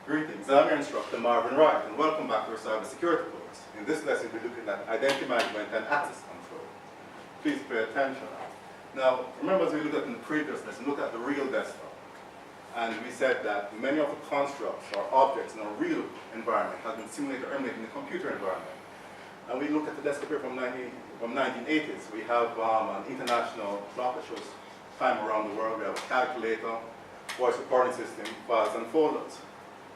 Greetings, I'm your instructor Marvin Wright, and welcome back to our cybersecurity course. In this lesson, we're looking at identity management and access control. Please pay attention. Now, remember as we looked at in the previous lesson, look at the real desktop. And we said that many of the constructs or objects in a real environment have been simulated or emulated in the computer environment. And we look at the desktop here from 1980s. We have an international clock that shows time around the world. We have a calculator, voice recording system, files and folders.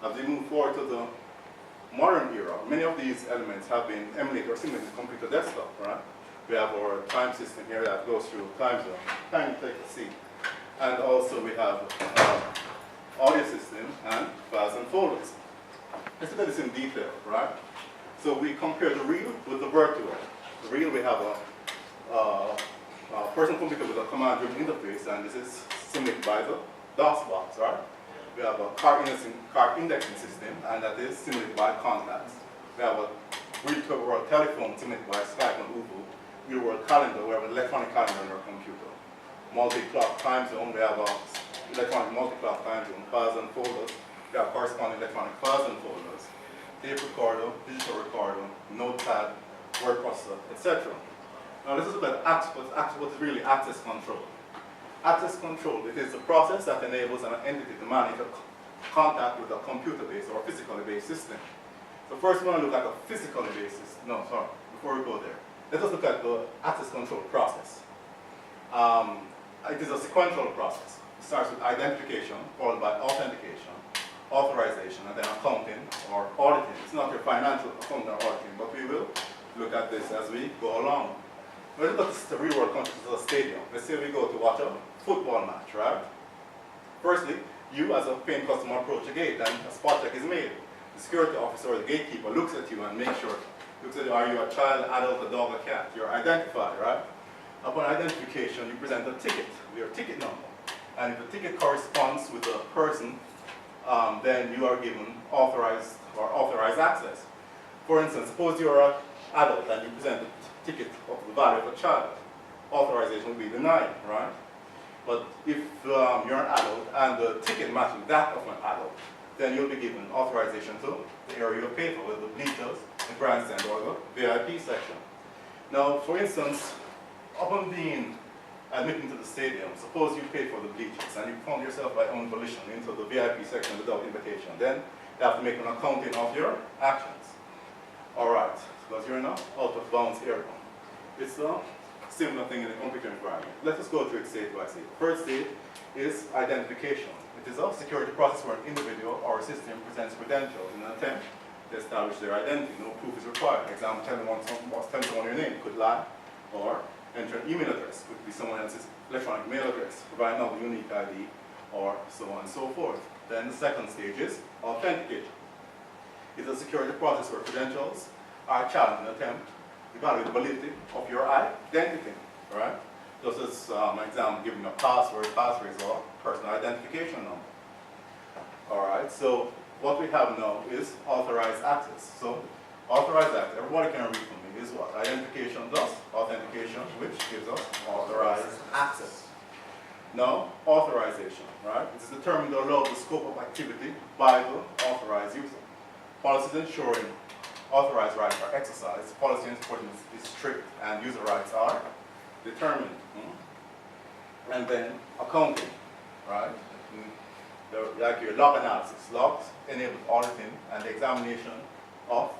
As we move forward to the modern era, many of these elements have been emulated or simulated in the computer desktop, right? We have our time system here that goes through time zone. Time to take a seat. And also we have audio system and files and folders. Let's look at this in detail, right? So we compare the real with the virtual. The real, we have a personal computer with a command-driven interface, and this is simulated by the DOS box, right? We have a card indexing system, and that is simulated by contacts. We have a real world telephone simulated by Skype and Ubu. Real world calendar, we have an electronic calendar in our computer. Multi-clock time zone, we have an electronic multi-clock time zone, files and folders. We have corresponding electronic files and folders. Tape recorder, digital recorder, notepad, word processor, etc. Now let's look at what is really access control. Access control, it is a process that enables an entity to manage a contact with a computer-based or physically based system. So first we want to look at the physically based system. No, sorry, before we go there. Let us look at the access control process. It is a sequential process. It starts with identification, followed by authentication, authorization, and then accounting or auditing. It's not your financial accounting or auditing, but we will look at this as we go along. Let's look at the real world context of a stadium. Let's say we go to watch a football match, right? Firstly, you as a paying customer approach a gate and a spot check is made. The security officer or the gatekeeper looks at you and makes sure, looks at you, are you a child, adult, a dog, a cat? You're identified, right? Upon identification, you present a ticket, your ticket number. And if the ticket corresponds with the person, then you are given authorized access. For instance, suppose you're an adult and you present a ticket of the value of a child. Authorization will be denied, right? But if you're an adult and the ticket matches that of an adult, then you'll be given authorization to the area you pay for, with the bleachers, the grandstand, or the VIP section. Now, for instance, upon being admitted to the stadium, suppose you paid for the bleachers and you found yourself by own volition into the VIP section without invitation, then you have to make an accounting of your actions. Alright, because you're in an out-of-bounds area. It's a similar thing in the computer environment. Let us go through it state by state. First state is identification. It is a security process where an individual or a system presents credentials in an attempt to establish their identity. No proof is required. Example, telling someone your name could lie, or enter an email address, could be someone else's electronic mail address, provide now the unique ID, or so on and so forth. Then the second stage is authentication. It's a security process where credentials are challenged in an attempt to evaluate the validity of your identity, right? Just as an example, giving a password is or personal identification number. All right, so what we have now is authorized access. So authorized access, everybody can read from me, is what? Identification plus authentication, which gives us authorized access. Now, authorization, right? It is determined to allow the scope of activity by the authorized user. Policies ensuring authorized rights are exercised, policy enforcement is strict, and user rights are determined. And then accounting, right? Like your log analysis. Logs enable auditing and the examination of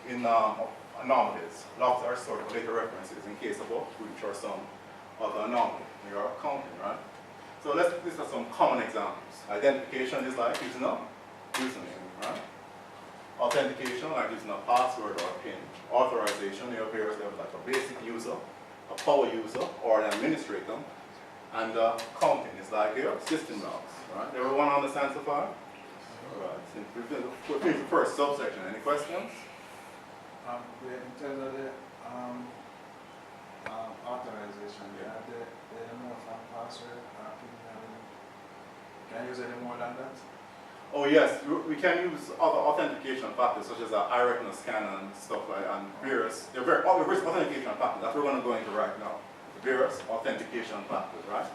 anomalies. Logs are stored for later references in case of a breach or some other anomaly. Your accounting, right? So let's list some common examples. Identification is like using a username, right? Authentication, like using a password or a PIN. Authorization, you have various levels like a basic user, a power user, or an administrator. And accounting is like your system logs, right? Everyone understand so far? All right. So we'll finish the first subsection. Any questions? In terms of the authorization, the more from password, can I use any more than that? Oh yes, we can use other authentication factors such as eye retina scan and stuff like that, and various authentication factors that we're going to go into right now. Various authentication factors, right?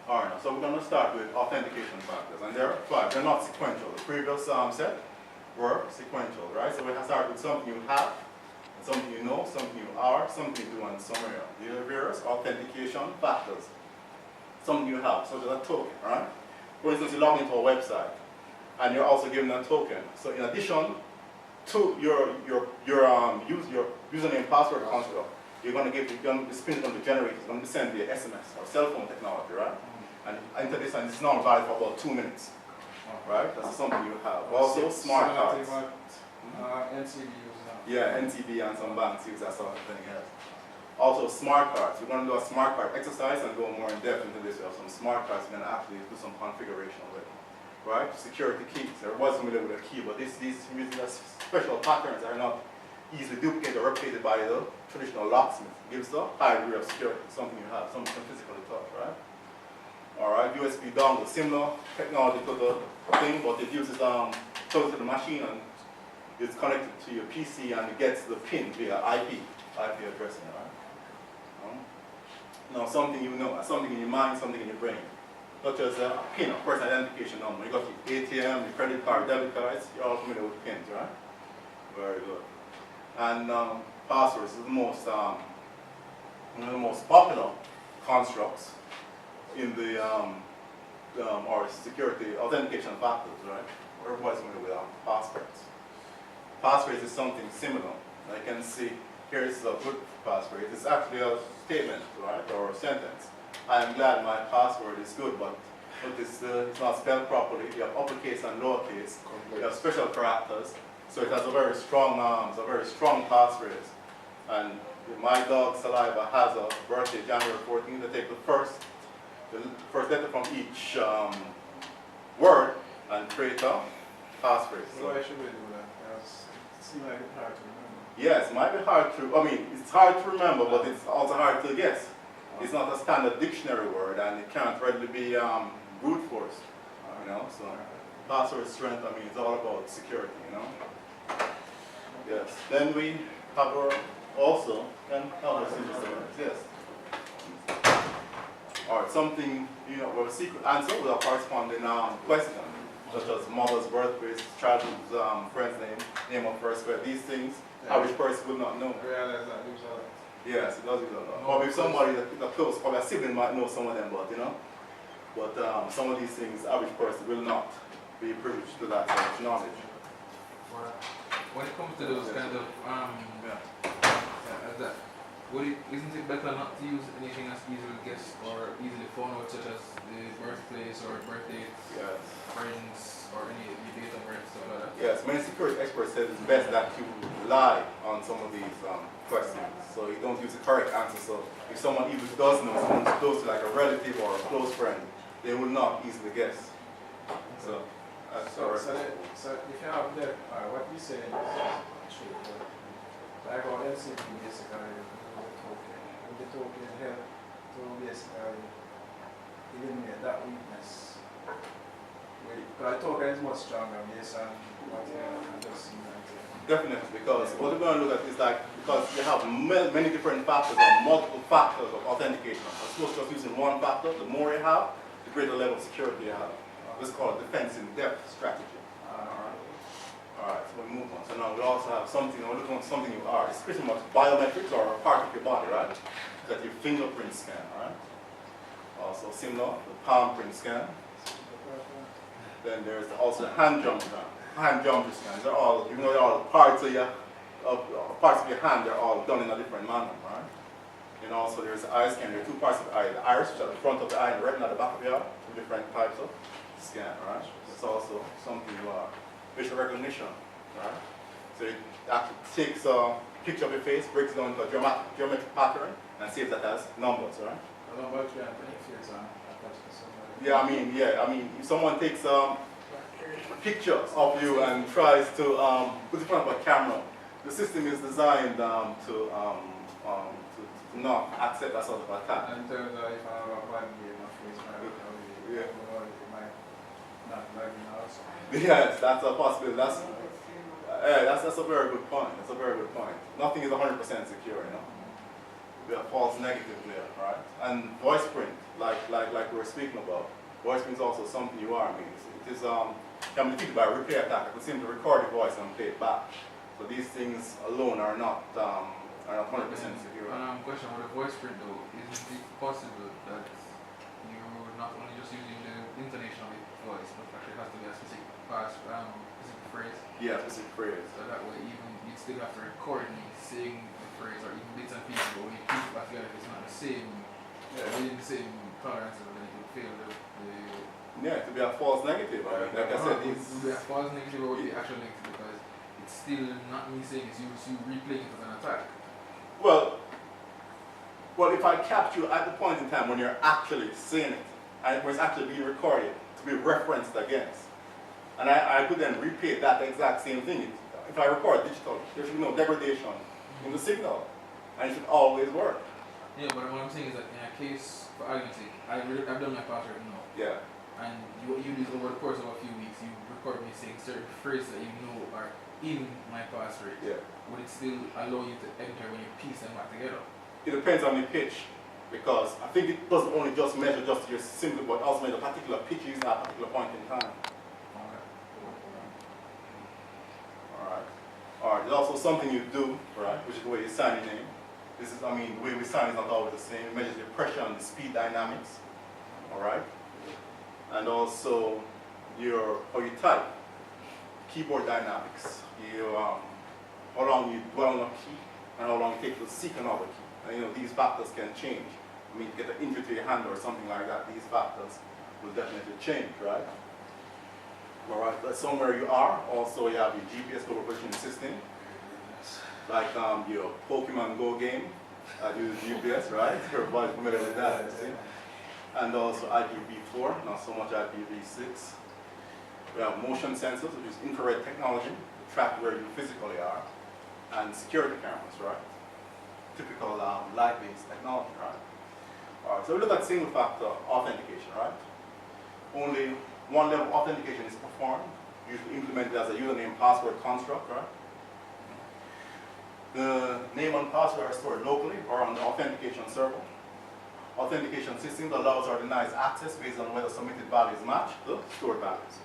Alright, so we're going to start with authentication factors, and there are 5. They're not sequential. The previous set were sequential, right? So we have to start with something you have, something you know, something you are, something you do, and somewhere. The various authentication factors. Something you have, such as a token, right? For instance, you log into a website, and you're also given a token. So in addition to your username password construct, you're going to the spin is going to be generated. It's going to be sent via SMS or cell phone technology, right? And enter this, and it's now valid for about 2 minutes, right? That's something you have. Also, smart cards. NCB use now. Yeah, NCB and some banks use that sort of thing. Yes. Also, smart cards. We're going to do a smart card exercise and go more in depth into this. We have some smart cards. We're going to actually do some configuration with, right? Security keys. Everybody's familiar with a key, but these using special patterns are not easily duplicated or replicated by the traditional locksmith. It gives a high degree of security, something you have, something you can physically touch, right? Alright, USB dongle, similar technology to the thing, but it uses plugs to the machine and it's connected to your PC and it gets the pin via IP addressing, right? Now something you know, something in your mind, something in your brain, such as a pin, a person identification number. You got your ATM, your credit card, debit cards, you're all familiar with pins, right? Very good. And passwords is the most, one of the most popular constructs in the or security authentication factors, right? Everybody's familiar with passwords. Passphrase is something similar. I can see here is a good passphrase. It's actually a statement, right, or a sentence. I am glad my password is good, but it's not spelled properly. You have uppercase and lowercase. You have special characters, so it has a very strong passphrase. And my dog Saliva has a birthday January 14th. They take the first letter from each word and create a passphrase. So why should we do that? Because it seems like it's hard to remember. Yes, it might be hard to, it's hard to remember, but it's also hard to guess. It's not a standard dictionary word, and it can't readily be brute force, you know. So password strength, it's all about security, you know. Yes. Then we have also, yes. Or something, with a secret answer with a corresponding question, such as mother's birthplace, childhood's friend's name of first grade. These things, average person would not know. I realize that use a lot. Yes, it does use a lot. Probably somebody that close, probably a sibling might know some of them, but some of these things, average person will not be privileged to that sort of knowledge. When it comes to those kind of isn't it better not to use anything that's easily guessed or easily found out, such as the birthplace or birthday, friends, or any date of birth, stuff like that? Yes, many security experts said it's best that you rely on some of these questions, so you don't use the correct answer. So if someone even does know, someone's close to like a relative or a close friend, they will not easily guess. So that's correct. So if you have that, what we say is true. Like our LCP basically. The token help to basically eliminate that weakness. Because the token is much stronger based on what you can just see. Definitely, because what we're going to look at is because you have many different factors or multiple factors of authentication. As opposed to just using one factor, the more you have, the greater level of security you have. This is called defense in depth strategy. Alright, so we move on. So now we also have something, we're looking at something you are. It's pretty much biometrics or a part of your body, right? That your fingerprint scan, right? Also similar, the palm print scan. Then there's also the hand jumper scans. They're all, even though they're all parts of your hand, they're all done in a different manner, right? And also there's the eye scan. There are two parts of the eye, the iris, which is at the front of the eye, and the retina at the back of the eye. Two different types of scan, right? It's also something you are. Facial recognition, right? So it actually takes a picture of your face, breaks it down into a geometric pattern, and saves that as numbers, right? I don't know about you, if if someone takes pictures of you and tries to put it in front of a camera, the system is designed to not accept that sort of attack. In terms of if I have a bad game, my face might not like me also. Yes, that's a possibility. That's a very good point. That's a very good point. Nothing is 100% secure, you know. There'll be a false negative there, right? And voice print, like we're speaking about. Voice means also something you are. I mean, it is can be defeated by a replay attack. I could simply record the voice and play it back. So these things alone are not 100% secure. Question about the voice print though, isn't it possible that you're not only just using the intonation of the voice, but actually has to be a specific specific phrase? Yeah, specific phrase. So that way even you still have to record me saying the phrase or even bits and pieces, but when you piece it back together, it's not the same, within the same tolerance, then it will fail the Yeah, to be a false negative. I mean, like I said, it would be a false negative or the actual negative because it's still not me saying it's you replaying it as an attack. Well, if I capture you at the point in time when you're actually saying it, and it was actually being recorded to be referenced against, and I could then replay that exact same thing. If I record digital, there should be no degradation in the signal, and it should always work. Yeah, but what I'm saying is that in a case, for argument's sake, I've done my password now. Yeah. And you do this over the course of a few weeks, you record me saying certain phrases that you know are in my password. Yeah. Would it still allow you to enter when you piece them back together? It depends on the pitch, because I think it doesn't only just measure just your symbol, but also measure particular pitches at a particular point in time. Alright, there's also something you do, right, which is the way you sign your name. This is, I mean, the way we sign is not always the same. It measures the pressure and the speed dynamics. Alright? And also how you type, keyboard dynamics, how long you dwell on a key, and how long it takes to seek another key. And these factors can change. I mean, get an injury to your hand or something like that, these factors will definitely change, right? Alright, but somewhere you are, also you have your GPS global positioning system, like your Pokemon Go game, uses GPS, right? Everybody's familiar with that, you see? And also IPv4, not so much IPv6. We have motion sensors, which is infrared technology to track where you physically are, and security cameras, right? Typical light-based technology, right? All right, so we look at single-factor authentication, right? Only one level of authentication is performed, usually implemented as a username password construct, right? The name and password are stored locally or on the authentication server. Authentication systems allows or denies access based on whether submitted values match the stored values.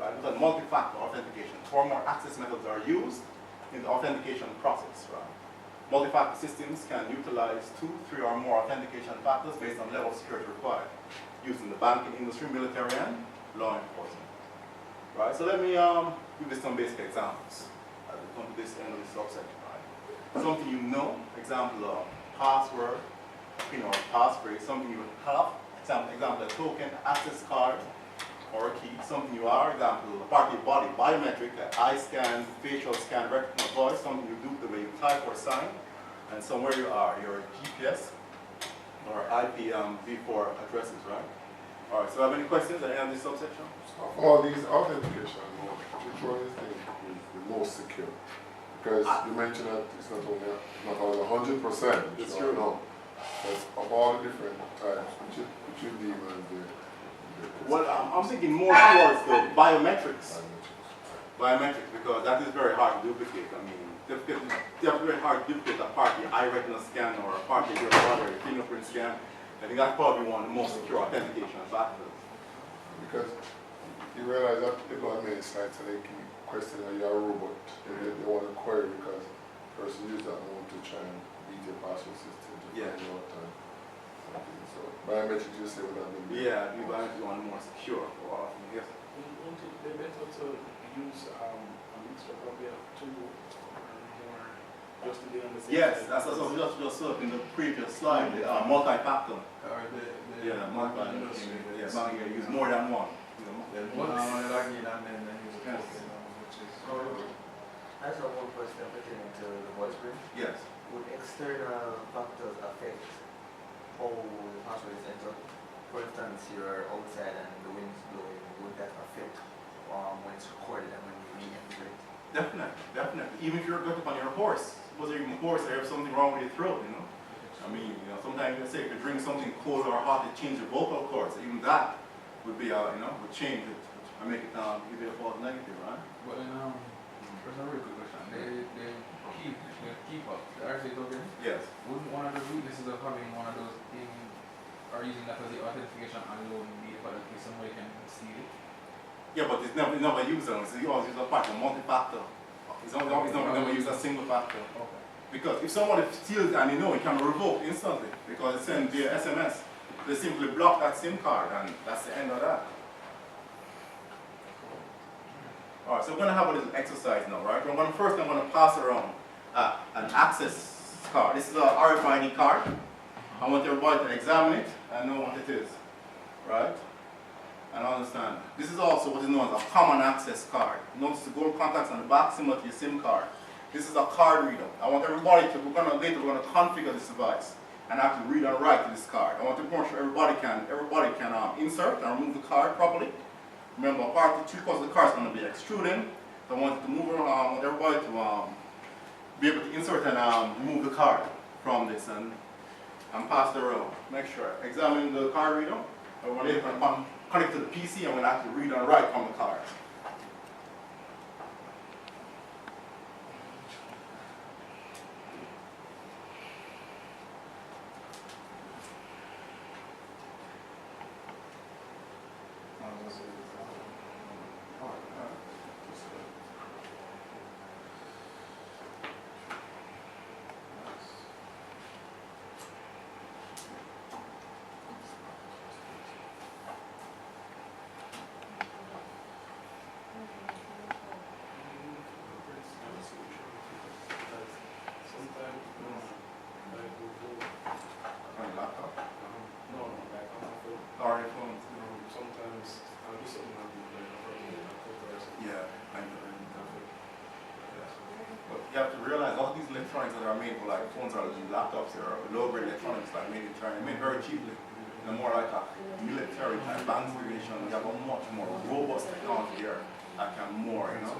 Right? Look at multi-factor authentication. 4 more access methods are used in the authentication process. Right? Multi-factor systems can utilize 2, 3, or more authentication factors based on level of security required, used in the banking industry, military, and law enforcement. Right? So let me give you some basic examples as we come to this end of this subsection. Right? Something you know, example of password, or passphrase, something you have, example a token, access card, or a key, something you are, example a part of your body, biometric, eye scan, facial scan, recognition of voice, something you do the way you type or sign, and somewhere you are, your GPS or IPv4 addresses, right? All right, so have any questions at the end of this subsection? Of all these authentication modes, which one is the most secure? Because you mentioned that it's not only 100%, which you know. But of all the different types, which you deem as the well, I'm thinking more towards the biometrics. Biometrics, because that is very hard to duplicate. I mean, it's very hard to duplicate a part of your eye retina scan or a part of your body or your fingerprint scan. I think that's probably one of the most secure authentication factors. Because you realize that people have made sites and they keep questioning are you a robot. They want to query because the person used that one to try and beat your password system. Yeah. So biometrics you say would have been yeah, you biometrics want more secure for all of them, yes. Won't it be better to use a mixture probably of 2 or more just to be on the same Yes, side? that's what we just saw in the previous slide, the multi-factor. Or Yeah, multi-factor. Yeah, you use more than one. Login and then use a token, which is... I just have one question pertaining to the voice print. Yes. Would external factors affect how the password is entered? For instance, you're outside and the wind's blowing, would that affect when it's recorded and when you re-enter it? Definitely. Even if you're good up on your horse, suppose you're even a horse or you have something wrong with your throat, you know? I mean, sometimes you say if you drink something cold or hot, it changes your vocal cords. Even that would be, would change it and make it give you a false negative, right? But there's a really good question. They keep up. The RC token. Yes. Wouldn't one of the weaknesses of having one of those are using that as the authentication alone, be the fact that if somebody can steal it. Yeah, but it's never used on. So you always use a factor, multi-factor. It's never use a single factor. Okay. Because if somebody steals and you know, it can be revoked instantly because it's sent via SMS. They simply block that SIM card and that's the end of that. Alright, so we're going to have a little exercise now, right? I'm going to pass around an access card. This is a RFID card. I want everybody to examine it and know what it is, right? And understand. This is also what is known as a common access card. Notice the gold contacts on the back similar to your SIM card. This is a card reader. I want everybody to, later we're going to configure this device and actually read and write to this card. I want to make sure everybody can insert and remove the card properly. Remember, part of the 2 parts of the card is going to be extruding. So I want to move around, I want everybody to be able to insert and remove the card from this and pass it around. Make sure. Examine the card reader. I want it to connect to the PC and we'll actually read and write from the card. You have to realize all these electronics that are made for like phones or laptops or low-grade electronics like made in China, made very cheaply. And more like a military type band station. You have a much more robust technology here that can more, you know.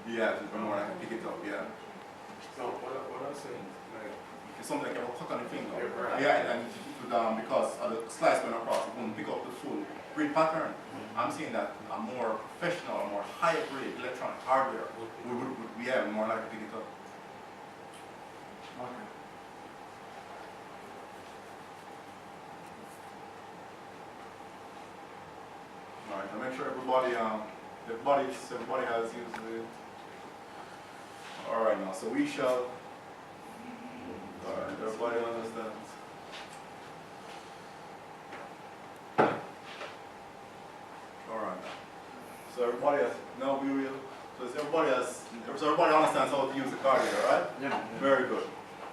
Yeah, it's more like pick it up, yeah. So what I'm saying, like it's something like you have a cut on the finger. right. Yeah, and it would, because of the slice going across, it won't pick up the full print pattern. I'm saying that a more professional, a more higher grade electronic hardware would be more likely to pick it up. Okay. Alright, now make sure everybody has used it. Alright now, so we shall alright, everybody understands. Alright. So everybody has now we will so everybody understands how to use the card here, right? Yeah. Very good.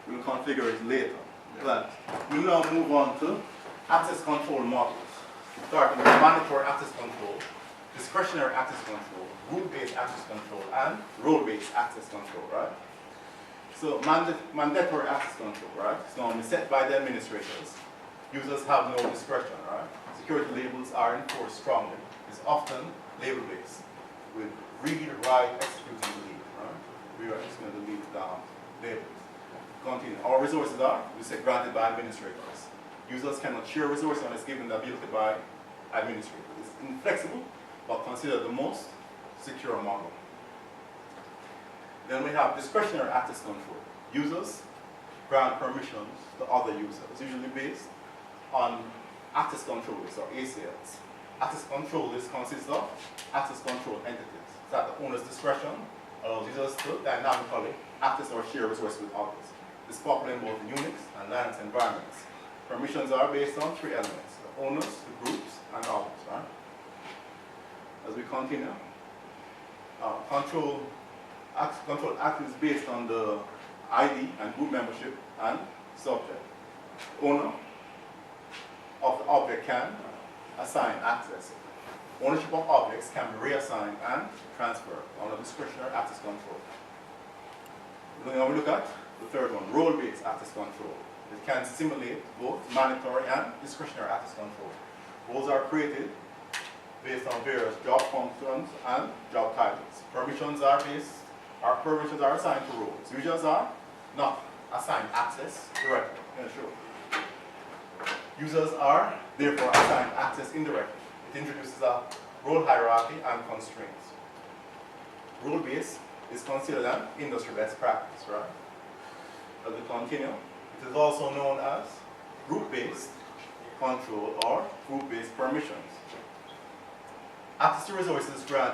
We'll configure it later. But we'll now move on to access control modules. Starting with mandatory access control, discretionary access control, rule-based access control, and role-based access control, right? So mandatory access control, right? It's normally set by the administrators. Users have no discretion, right? Security labels are enforced strongly. It's often label-based with read, write, execute, and delete, right? We are just going to delete labels. Continue. Our resources are, we say, granted by administrators. Users cannot share resources unless given the ability by administrators. It's inflexible, but considered the most secure model. Then we have discretionary access control. Users grant permissions to other users, usually based on access control lists or ACLs. Access control list consists of access control entities. So at the owner's discretion allows users to dynamically access or share resources with others. This is popular in both Unix and Linux environments. Permissions are based on 3 elements: the owners, the groups, and others. Right? As we continue, control act is based on the ID and group membership and subject. Owner of the object can assign access. Ownership of objects can be reassigned and transferred under discretionary access control. Now we look at the third one, role-based access control. It can simulate both mandatory and discretionary access control. Roles are created based on various job functions and job titles. Permissions are assigned to roles. Users are not assigned access directly. Yeah, sure. Users are therefore assigned access indirectly. It introduces a role hierarchy and constraints. Role-based is considered an industry best practice, right? As we continue, it is also known as group-based control, or group-based permissions. Access to resources granted